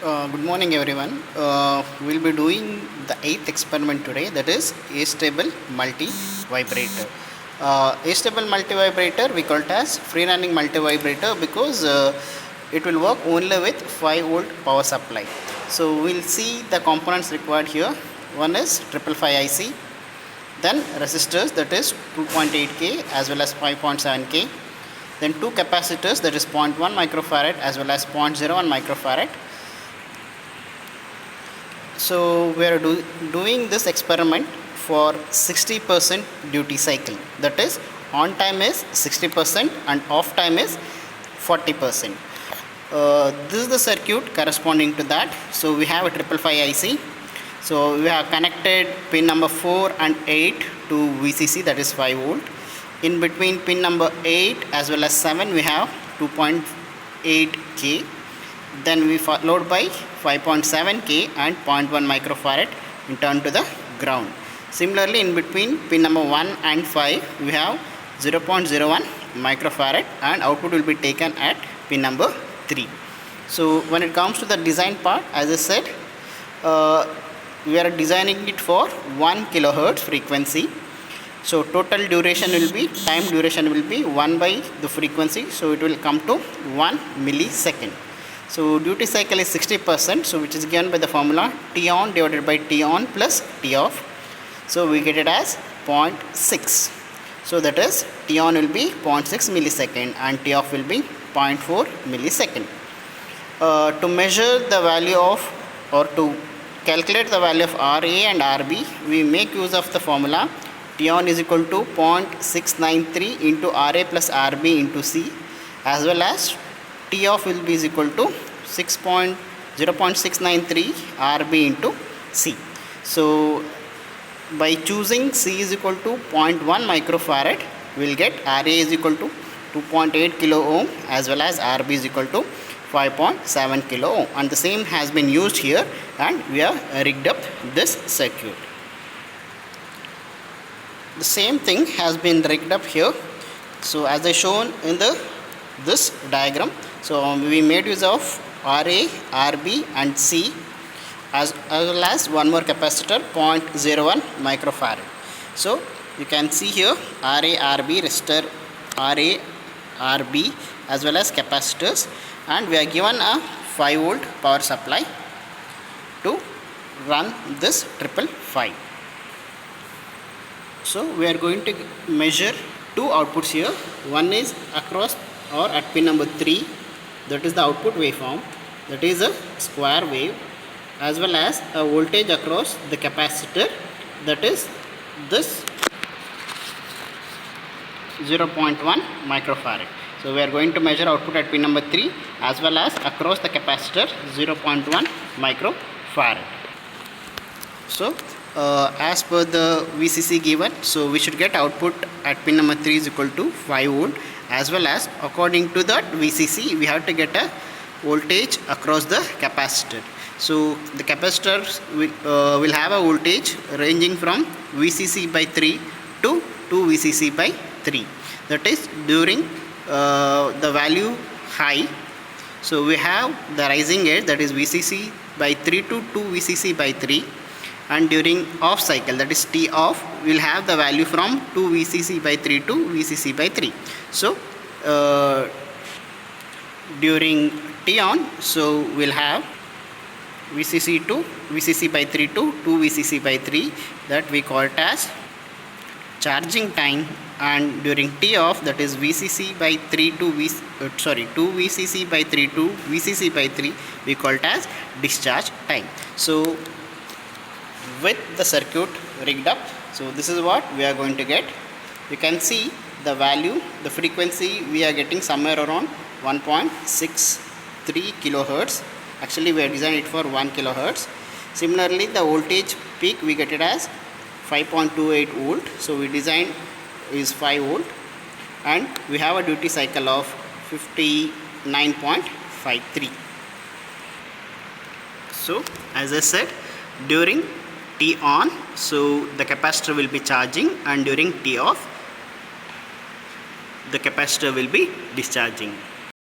Good morning everyone. We'll be doing the 8th experiment today, that is Astable multivibrator. Astable multivibrator we call it as free running multivibrator because it will work only with 5 volt power supply. So we'll see the components required here. One is 555 IC, then resistors, that is 2.8K as well as 5.7K, then two capacitors, that is 0.1 microfarad as well as 0.01 microfarad. So we are doing this experiment for 60% duty cycle, that is on time is 60% and off time is 40%. This is the circuit corresponding to that. So we have a 555 IC. So we have connected pin number 4 and 8 to VCC, that is 5 volt. In between pin number 8 as well as 7 we have 2.8K. Then we followed by 5.7K and 0.1 microfarad in turn to the ground. Similarly, in between pin number 1 and 5 we have 0.01 microfarad and output will be taken at pin number 3. So when it comes to the design part, as I said, we are designing it for 1 kilohertz frequency. So total duration will be, time duration will be 1 by the frequency, so it will come to 1 millisecond. So duty cycle is 60%, so which is given by the formula T on divided by T on plus T off. So we get it as 0.6. So that is T on will be 0.6 millisecond and T off will be 0.4 millisecond. To measure the value of, or to calculate the value of RA and RB, we make use of the formula T on is equal to 0.693 into RA plus RB into C, as well as T off will be is equal to 0.693 RB into C. So by choosing C is equal to 0.1 microfarad, we will get RA is equal to 2.8 kilo ohm as well as RB is equal to 5.7 kilo ohm, and the same has been used here, and we have rigged up this circuit. The same thing has been rigged up here. So as I shown in this diagram, so we made use of RA, RB and C as well as one more capacitor 0.01 microfarad. So you can see here RA, RB, resistor RA, RB as well as capacitors, and we are given a 5 volt power supply to run this 555. So we are going to measure two outputs here. One is across or at pin number 3, that is the output waveform, that is a square wave, as well as a voltage across the capacitor, that is this 0.1 microfarad. So we are going to measure output at pin number 3 as well as across the capacitor 0.1 microfarad. So as per the VCC given, so we should get output at pin number 3 is equal to 5 volt, as well as according to that VCC we have to get a voltage across the capacitor. So the capacitors will have a voltage ranging from VCC by 3 to 2 VCC by 3, that is during the value high. So we have the rising edge, that is VCC by 3 to 2 VCC by 3, and during off cycle, that is T off, we will have the value from 2 VCC by 3 to VCC by 3. So during T on, so we will have VCC to VCC by 3 to 2 VCC by 3, that we call it as charging time, and during T off, that is VCC by 3 to 2 VCC by 3 to VCC by 3, we call it as discharge time. So with the circuit rigged up, so this is what we are going to get. You can see the value, the frequency we are getting somewhere around 1.63 kilohertz. Actually we are designed it for 1 kilohertz. Similarly, the voltage peak we get it as 5.28 volt. So we designed is 5 volt, and we have a duty cycle of 59.53. So as I said, during T on, so the capacitor will be charging, and during T off the capacitor will be discharging.